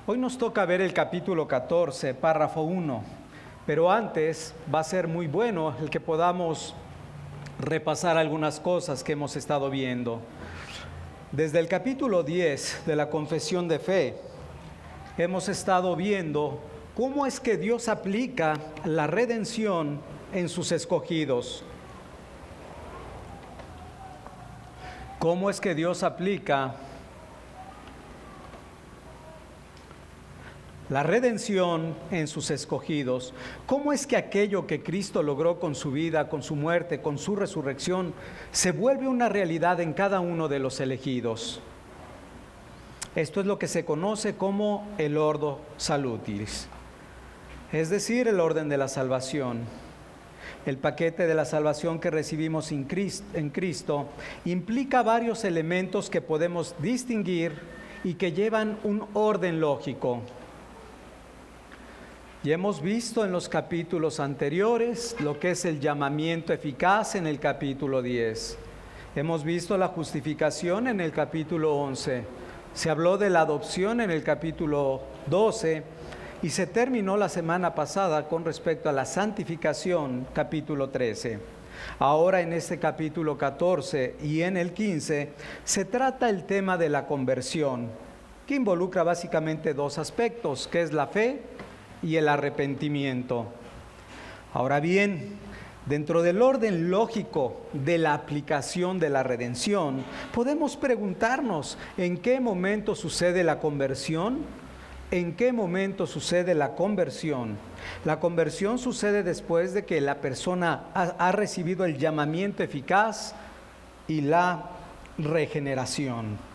Hoy nos toca ver el capítulo 14, párrafo 1, pero antes va a ser muy bueno el que podamos repasar algunas cosas que hemos estado viendo. Desde el capítulo 10 de la Confesión de Fe, hemos estado viendo cómo es que Dios aplica la redención en sus escogidos. ¿Cómo es que Dios aplica la redención en sus escogidos? ¿Cómo es que aquello que Cristo logró con su vida, con su muerte, con su resurrección, se vuelve una realidad en cada uno de los elegidos? Esto es lo que se conoce como el Ordo Salutis, es decir, el orden de la salvación. El paquete de la salvación que recibimos en Cristo implica varios elementos que podemos distinguir y que llevan un orden lógico. Ya hemos visto en los capítulos anteriores lo que es el llamamiento eficaz en el capítulo 10. Hemos visto la justificación en el capítulo 11. Se habló de la adopción en el capítulo 12 y se terminó la semana pasada con respecto a la santificación, capítulo 13. Ahora en este capítulo 14 y en el 15 se trata el tema de la conversión, que involucra básicamente dos aspectos, que es la fe y el arrepentimiento. Ahora bien, dentro del orden lógico de la aplicación de la redención, podemos preguntarnos ¿en qué momento sucede la conversión? ¿En qué momento sucede la conversión? La conversión sucede después de que la persona ha recibido el llamamiento eficaz y la regeneración.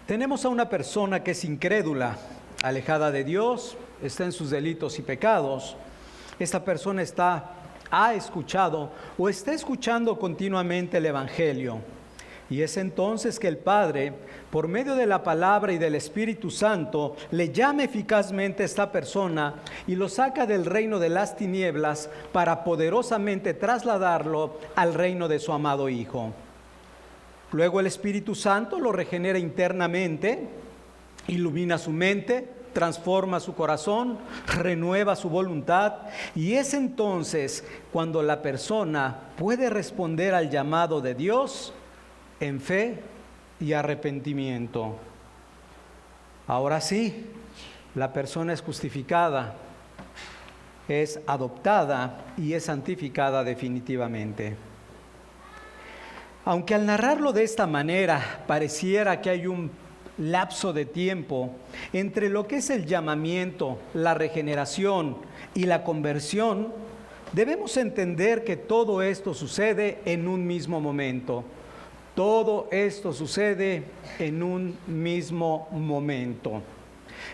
Tenemos a una persona que es incrédula, alejada de Dios, está en sus delitos y pecados. Esta persona ha escuchado o está escuchando continuamente el Evangelio. Y es entonces que el Padre, por medio de la palabra y del Espíritu Santo, le llama eficazmente a esta persona y lo saca del reino de las tinieblas para poderosamente trasladarlo al reino de su amado Hijo. Luego el Espíritu Santo lo regenera internamente, ilumina su mente, transforma su corazón, renueva su voluntad, y es entonces cuando la persona puede responder al llamado de Dios en fe y arrepentimiento. Ahora sí, la persona es justificada, es adoptada y es santificada definitivamente. Aunque al narrarlo de esta manera pareciera que hay un lapso de tiempo entre lo que es el llamamiento, la regeneración y la conversión, debemos entender que todo esto sucede en un mismo momento. Todo esto sucede en un mismo momento.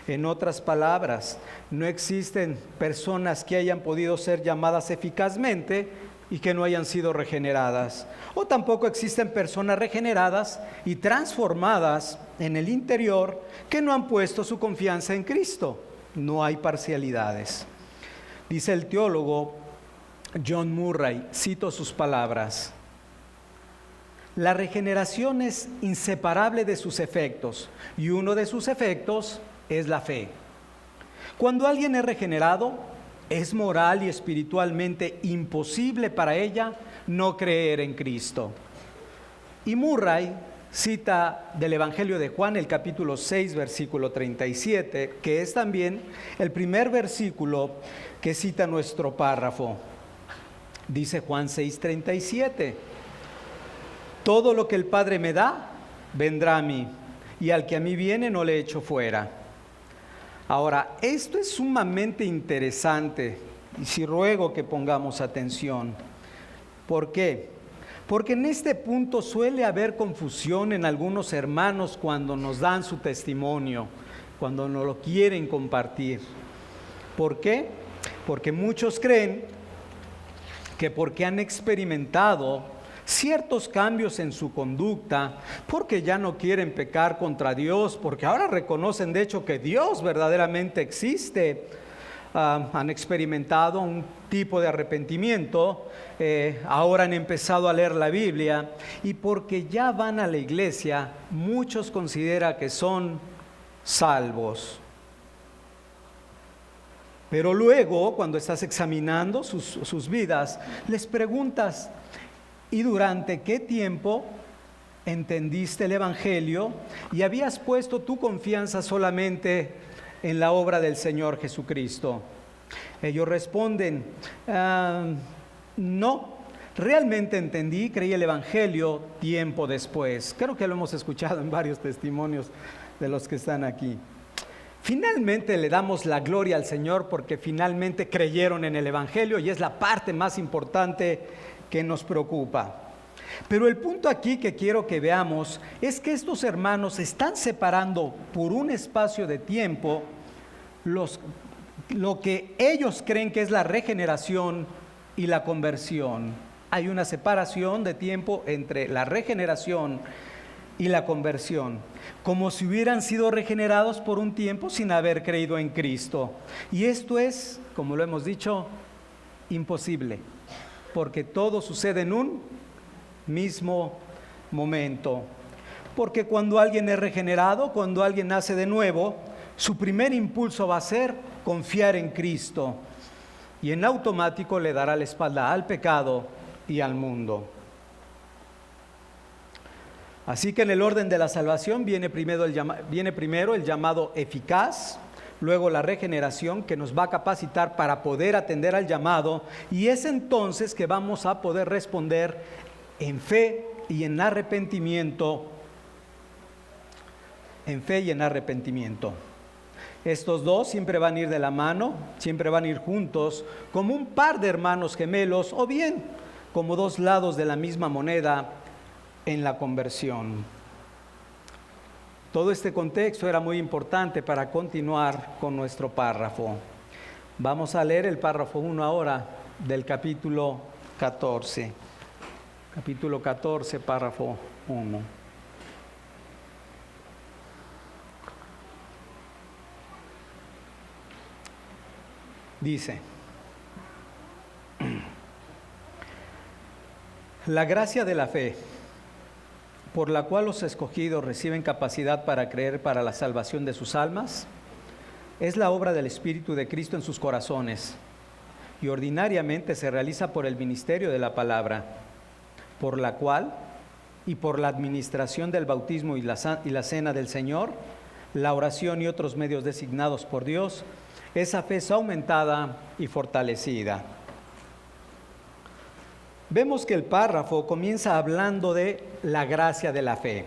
En otras palabras, no existen personas que hayan podido ser llamadas eficazmente y que no hayan sido regeneradas. O tampoco existen personas regeneradas y transformadas en el interior que no han puesto su confianza en Cristo. No hay parcialidades. Dice el teólogo John Murray, cito sus palabras: la regeneración es inseparable de sus efectos y uno de sus efectos es la fe. Cuando alguien es regenerado, es moral y espiritualmente imposible para ella no creer en Cristo. Y Murray cita del Evangelio de Juan el capítulo 6, versículo 37, que es también el primer versículo que cita nuestro párrafo. Dice Juan 6:37, todo lo que el Padre me da, vendrá a mí, y al que a mí viene no le echo fuera. Ahora, esto es sumamente interesante y sí ruego que pongamos atención. ¿Por qué? Porque en este punto suele haber confusión en algunos hermanos cuando nos dan su testimonio, cuando nos lo quieren compartir. ¿Por qué? Porque muchos creen que porque han experimentado ciertos cambios en su conducta, porque ya no quieren pecar contra Dios, porque ahora reconocen de hecho que Dios verdaderamente existe, han experimentado un tipo de arrepentimiento, ahora han empezado a leer la Biblia y porque ya van a la iglesia, muchos consideran que son salvos. Pero luego, cuando estás examinando sus vidas, les preguntas, ¿y durante qué tiempo entendiste el Evangelio y habías puesto tu confianza solamente en la obra del Señor Jesucristo? Ellos responden, no, realmente entendí, creí el Evangelio tiempo después. Creo que lo hemos escuchado en varios testimonios de los que están aquí. Finalmente le damos la gloria al Señor porque finalmente creyeron en el Evangelio y es la parte más importante que nos preocupa. Pero el punto aquí que quiero que veamos es que estos hermanos están separando por un espacio de tiempo lo que ellos creen que es la regeneración y la conversión. Hay una separación de tiempo entre la regeneración y la conversión, como si hubieran sido regenerados por un tiempo sin haber creído en Cristo. Y esto es, como lo hemos dicho, imposible, porque todo sucede en un mismo momento. Porque cuando alguien es regenerado, cuando alguien nace de nuevo, su primer impulso va a ser confiar en Cristo y en automático le dará la espalda al pecado y al mundo. Así que en el orden de la salvación viene primero el llamado eficaz, luego la regeneración que nos va a capacitar para poder atender al llamado, y es entonces que vamos a poder responder en fe y en arrepentimiento. En fe y en arrepentimiento. Estos dos siempre van a ir de la mano, siempre van a ir juntos, como un par de hermanos gemelos, o bien como dos lados de la misma moneda en la conversión. Todo este contexto era muy importante para continuar con nuestro párrafo. Vamos a leer el párrafo 1 ahora del capítulo 14. Capítulo 14, párrafo 1. Dice: la gracia de la fe, por la cual los escogidos reciben capacidad para creer para la salvación de sus almas, es la obra del Espíritu de Cristo en sus corazones y ordinariamente se realiza por el ministerio de la palabra, por la cual y por la administración del bautismo y la cena del Señor, la oración y otros medios designados por Dios, esa fe es aumentada y fortalecida. Vemos que el párrafo comienza hablando de la gracia de la fe,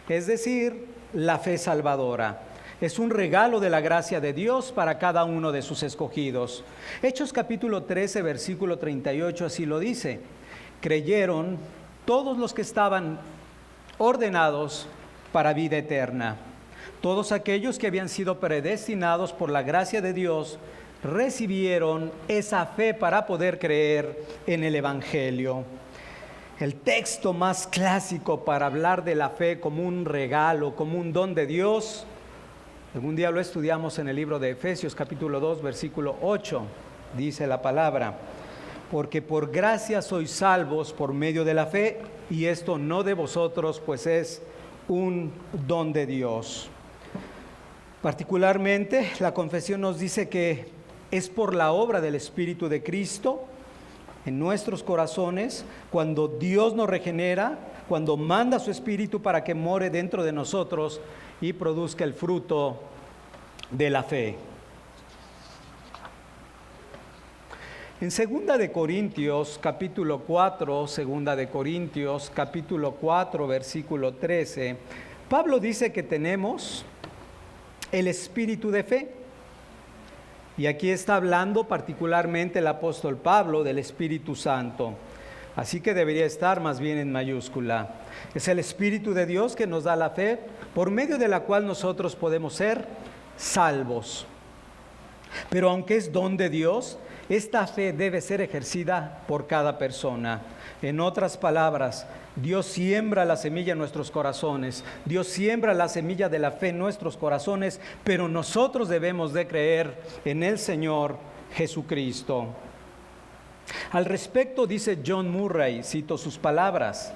es decir, la fe salvadora. Es un regalo de la gracia de Dios para cada uno de sus escogidos. Hechos capítulo 13, versículo 38 así lo dice: creyeron todos los que estaban ordenados para vida eterna. Todos aquellos que habían sido predestinados por la gracia de Dios recibieron esa fe para poder creer en el Evangelio. El texto más clásico para hablar de la fe como un regalo, como un don de Dios, algún día lo estudiamos en el libro de Efesios capítulo 2, versículo 8, dice la palabra: porque por gracia sois salvos por medio de la fe, y esto no de vosotros, pues es un don de Dios. Particularmente, la confesión nos dice que es por la obra del Espíritu de Cristo en nuestros corazones, cuando Dios nos regenera, cuando manda su Espíritu para que more dentro de nosotros y produzca el fruto de la fe. En 2 de Corintios capítulo 4, 2 de Corintios capítulo 4, versículo 13, Pablo dice que tenemos el espíritu de fe. Y aquí está hablando particularmente el apóstol Pablo del Espíritu Santo. Así que debería estar más bien en mayúscula. Es el Espíritu de Dios que nos da la fe, por medio de la cual nosotros podemos ser salvos. Pero aunque es don de Dios, esta fe debe ser ejercida por cada persona. En otras palabras, Dios siembra la semilla en nuestros corazones, Dios siembra la semilla de la fe en nuestros corazones, pero nosotros debemos de creer en el Señor Jesucristo. Al respecto dice John Murray, cito sus palabras: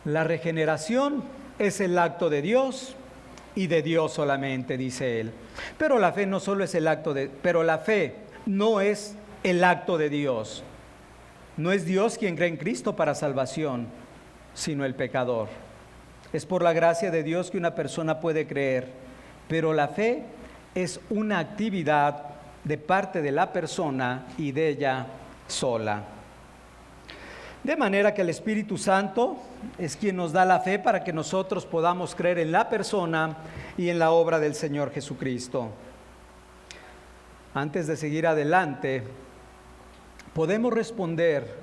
la regeneración es el acto de Dios y de Dios solamente, dice él. Pero la fe no solo es el acto de, pero la fe no es el acto de Dios. No es Dios quien cree en Cristo para salvación, sino el pecador. Es por la gracia de Dios que una persona puede creer, pero la fe es una actividad de parte de la persona y de ella sola. De manera que el Espíritu Santo es quien nos da la fe para que nosotros podamos creer en la persona y en la obra del Señor Jesucristo. Antes de seguir adelante, podemos responder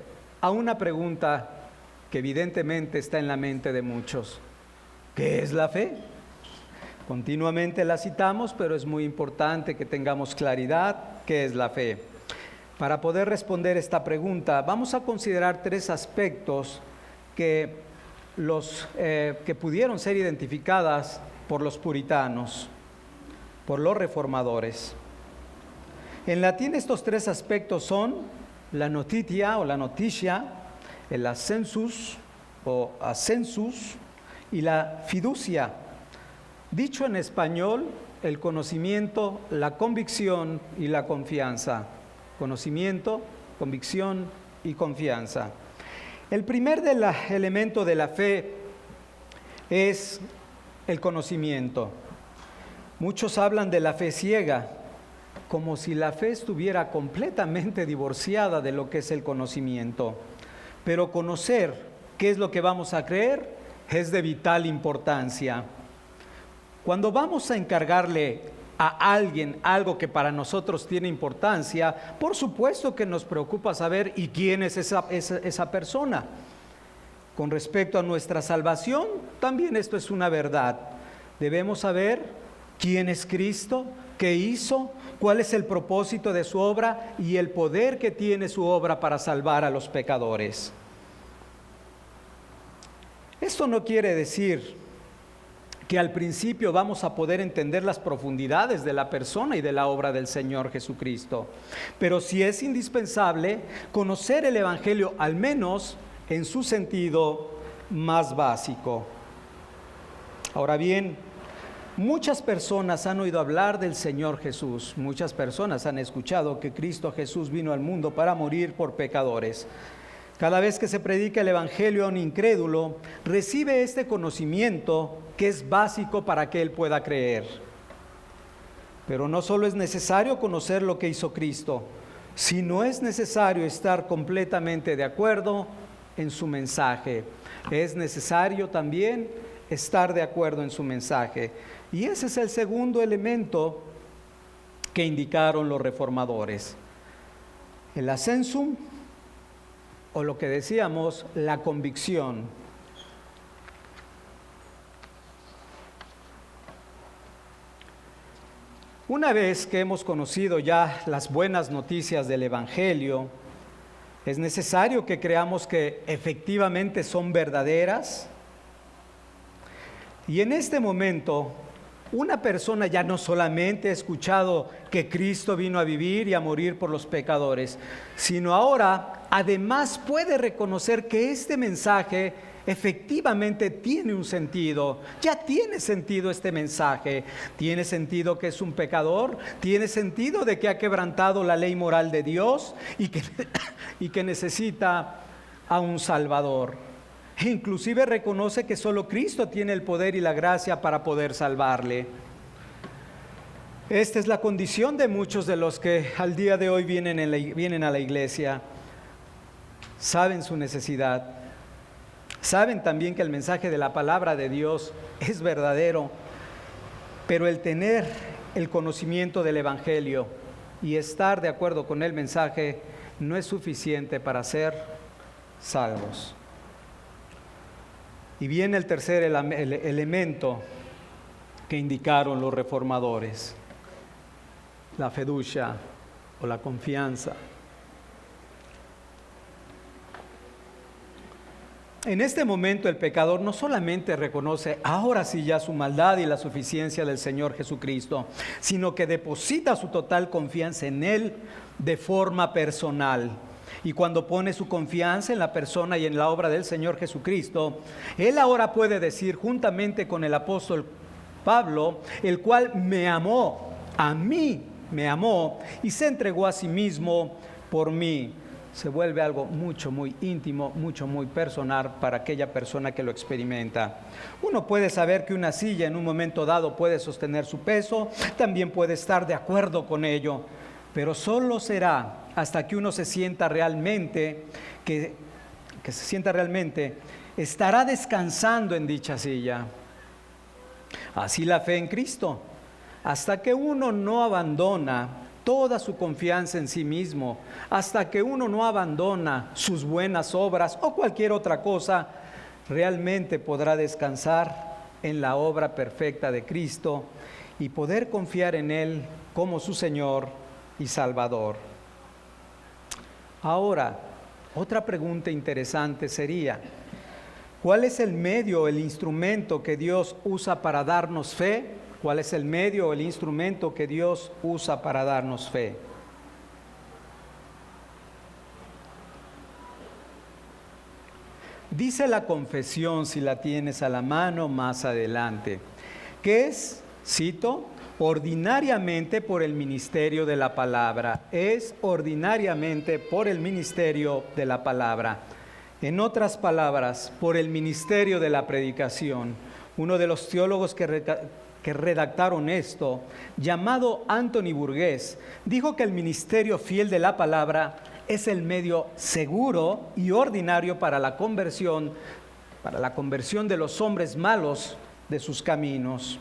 a una pregunta que evidentemente está en la mente de muchos. ¿Qué es la fe? Continuamente la citamos, pero es muy importante que tengamos claridad qué es la fe. Para poder responder esta pregunta, vamos a considerar tres aspectos que pudieron ser identificadas por los puritanos, por los reformadores. En latín estos tres aspectos son la notitia o la noticia, el ascensus o ascensus y la fiducia. Dicho en español, el conocimiento, la convicción y la confianza. Conocimiento, convicción y confianza. El primer elemento de la fe es el conocimiento. Muchos hablan de la fe ciega, como si la fe estuviera completamente divorciada de lo que es el conocimiento. Pero conocer qué es lo que vamos a creer es de vital importancia. Cuando vamos a encargarle a alguien algo que para nosotros tiene importancia, por supuesto que nos preocupa saber ¿y quién es esa persona? Con respecto a nuestra salvación, también esto es una verdad. Debemos saber quién es Cristo, qué hizo, cuál es el propósito de su obra y el poder que tiene su obra para salvar a los pecadores. Esto no quiere decir que al principio vamos a poder entender las profundidades de la persona y de la obra del Señor Jesucristo, pero sí es indispensable conocer el Evangelio, al menos en su sentido más básico. Ahora bien, muchas personas han oído hablar del Señor Jesús, muchas personas han escuchado que Cristo Jesús vino al mundo para morir por pecadores. Cada vez que se predica el Evangelio a un incrédulo, recibe este conocimiento que es básico para que él pueda creer. Pero no solo es necesario conocer lo que hizo Cristo, sino es necesario estar completamente de acuerdo en su mensaje. Es necesario también estar de acuerdo en su mensaje. Y ese es el segundo elemento que indicaron los reformadores. El ascensum, o lo que decíamos, la convicción. Una vez que hemos conocido ya las buenas noticias del Evangelio, es necesario que creamos que efectivamente son verdaderas. Y en este momento, una persona ya no solamente ha escuchado que Cristo vino a vivir y a morir por los pecadores, sino ahora además puede reconocer que este mensaje efectivamente tiene un sentido. Ya tiene sentido este mensaje. Tiene sentido que es un pecador, tiene sentido de que ha quebrantado la ley moral de Dios y que necesita a un Salvador. E inclusive reconoce que solo Cristo tiene el poder y la gracia para poder salvarle. Esta es la condición de muchos de los que al día de hoy vienen a la iglesia. Saben su necesidad. Saben también que el mensaje de la palabra de Dios es verdadero, pero el tener el conocimiento del Evangelio y estar de acuerdo con el mensaje no es suficiente para ser salvos. Y viene el tercer elemento que indicaron los reformadores. la fiducia o la confianza. En este momento el pecador no solamente reconoce ahora sí ya su maldad y la suficiencia del Señor Jesucristo, sino que deposita su total confianza en Él de forma personal. Y cuando pone su confianza en la persona y en la obra del Señor Jesucristo, Él ahora puede decir juntamente con el apóstol Pablo, el cual me amó, a mí me amó y se entregó a sí mismo por mí. Se vuelve algo muy íntimo, muy personal para aquella persona que lo experimenta. Uno puede saber que una silla en un momento dado puede sostener su peso, también puede estar de acuerdo con ello, pero solo será hasta que uno se sienta realmente, estará descansando en dicha silla. Así la fe en Cristo, hasta que uno no abandona toda su confianza en sí mismo, hasta que uno no abandona sus buenas obras o cualquier otra cosa, realmente podrá descansar en la obra perfecta de Cristo y poder confiar en Él como su Señor y Salvador. Ahora, otra pregunta interesante sería, ¿cuál es el medio, el instrumento que Dios usa para darnos fe? ¿Cuál es el medio o el instrumento que Dios usa para darnos fe? Dice la confesión, si la tienes a la mano más adelante, que es, cito, ordinariamente por el ministerio de la palabra. Es ordinariamente por el ministerio de la palabra. En otras palabras, por el ministerio de la predicación. Uno de los teólogos que redactaron esto, llamado Anthony Burgess, dijo que el ministerio fiel de la palabra es el medio seguro y ordinario para la conversión de los hombres malos de sus caminos.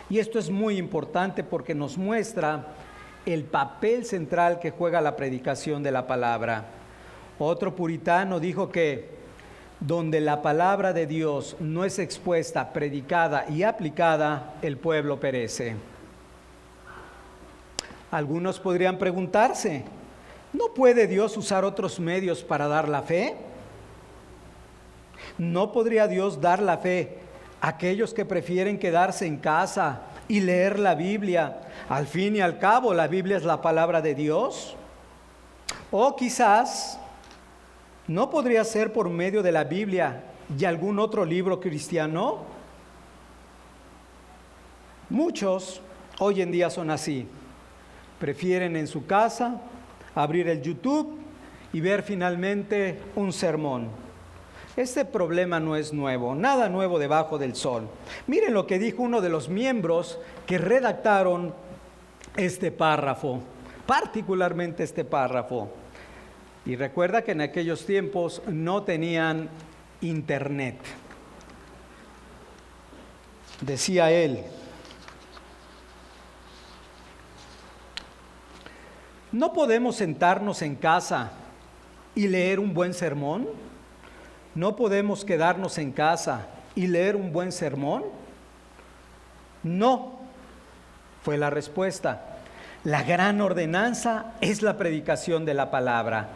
Y esto es muy importante porque nos muestra el papel central que juega la predicación de la palabra. Otro puritano dijo que donde la palabra de Dios no es expuesta, predicada y aplicada, el pueblo perece. Algunos podrían preguntarse, ¿no puede Dios usar otros medios para dar la fe? ¿No podría Dios dar la fe a aquellos que prefieren quedarse en casa y leer la Biblia? Al fin y al cabo, la Biblia es la palabra de Dios. O quizás ¿no podría ser por medio de la Biblia y algún otro libro cristiano? Muchos hoy en día son así. Prefieren en su casa abrir el YouTube y ver finalmente un sermón. Este problema no es nuevo, nada nuevo debajo del sol. Miren lo que dijo uno de los miembros que redactaron este párrafo, particularmente este párrafo. Y recuerda que en aquellos tiempos no tenían internet. Decía él, ¿no podemos sentarnos en casa y leer un buen sermón? ¿No podemos quedarnos en casa y leer un buen sermón? No, fue la respuesta. La gran ordenanza es la predicación de la palabra.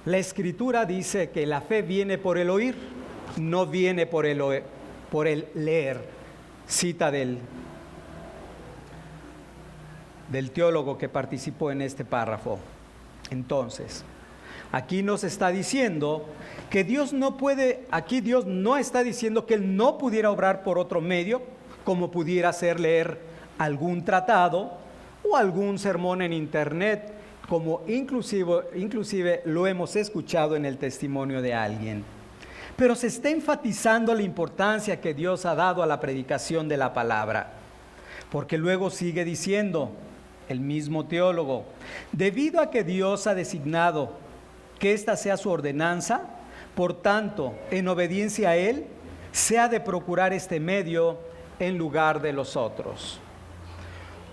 La Escritura dice que la fe viene por el oír, no viene por el leer. Cita del teólogo que participó en este párrafo. Entonces, aquí nos está diciendo que Dios no está diciendo que Él no pudiera obrar por otro medio, como pudiera ser leer algún tratado o algún sermón en internet, como inclusive lo hemos escuchado en el testimonio de alguien. Pero se está enfatizando la importancia que Dios ha dado a la predicación de la palabra, porque luego sigue diciendo el mismo teólogo, debido a que Dios ha designado que esta sea su ordenanza, por tanto, en obediencia a Él, se ha de procurar este medio en lugar de los otros.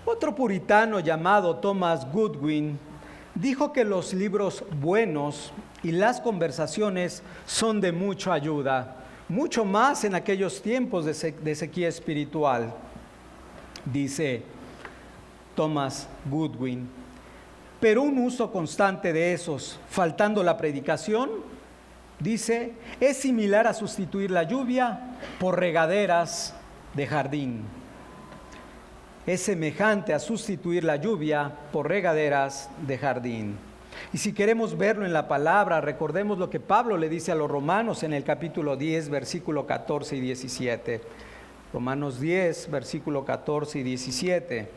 Otro puritano llamado Thomas Goodwin dijo que los libros buenos y las conversaciones son de mucha ayuda, mucho más en aquellos tiempos de sequía espiritual. Dice, Thomas Goodwin. Pero un uso constante de esos, faltando la predicación, dice, es similar a sustituir la lluvia por regaderas de jardín. Es semejante a sustituir la lluvia por regaderas de jardín. Y si queremos verlo en la palabra, recordemos lo que Pablo le dice a los romanos en el capítulo 10, versículo 14 y 17. Romanos 10, versículo 14 y 17.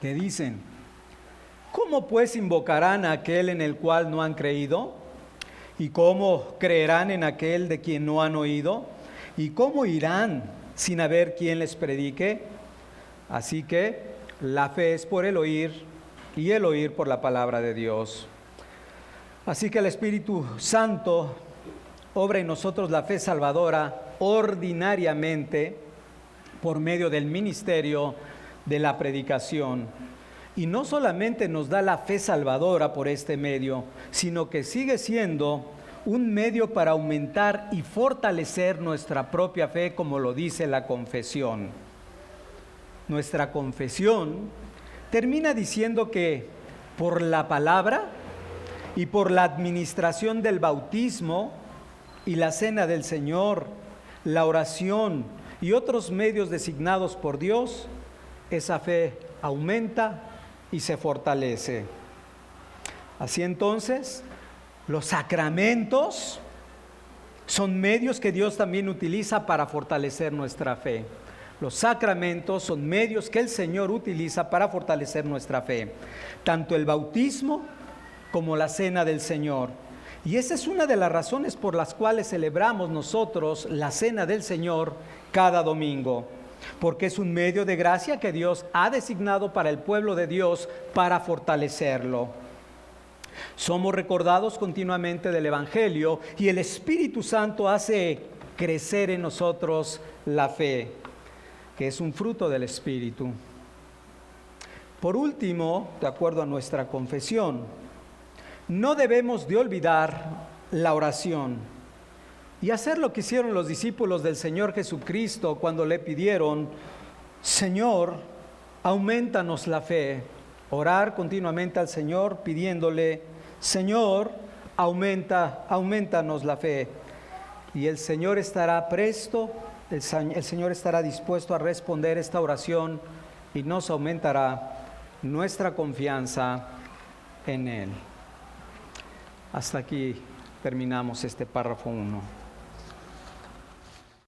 Que dicen, ¿cómo pues invocarán a aquel en el cual no han creído? ¿Y cómo creerán en aquel de quien no han oído? ¿Y cómo irán sin haber quien les predique? Así que la fe es por el oír y el oír por la palabra de Dios. Así que el Espíritu Santo obra en nosotros la fe salvadora ordinariamente por medio del ministerio de la predicación. Y no solamente nos da la fe salvadora por este medio, sino que sigue siendo un medio para aumentar y fortalecer nuestra propia fe, como lo dice la confesión. Nuestra confesión termina diciendo que por la palabra y por la administración del bautismo y la cena del Señor, la oración y otros medios designados por Dios, esa fe aumenta y se fortalece. Así entonces, los sacramentos son medios que Dios también utiliza para fortalecer nuestra fe. Los sacramentos son medios que el Señor utiliza para fortalecer nuestra fe. Tanto el bautismo como la cena del Señor. Y esa es una de las razones por las cuales celebramos nosotros la cena del Señor cada domingo. Porque es un medio de gracia que Dios ha designado para el pueblo de Dios para fortalecerlo. Somos recordados continuamente del Evangelio y el Espíritu Santo hace crecer en nosotros la fe, que es un fruto del Espíritu. Por último, de acuerdo a nuestra confesión, no debemos de olvidar la oración y hacer lo que hicieron los discípulos del Señor Jesucristo cuando le pidieron, Señor, aumentanos la fe. Orar continuamente al Señor pidiéndole, Señor, aumentanos la fe. Y el Señor estará presto, el Señor estará dispuesto a responder esta oración y nos aumentará nuestra confianza en Él. Hasta aquí terminamos este párrafo 1.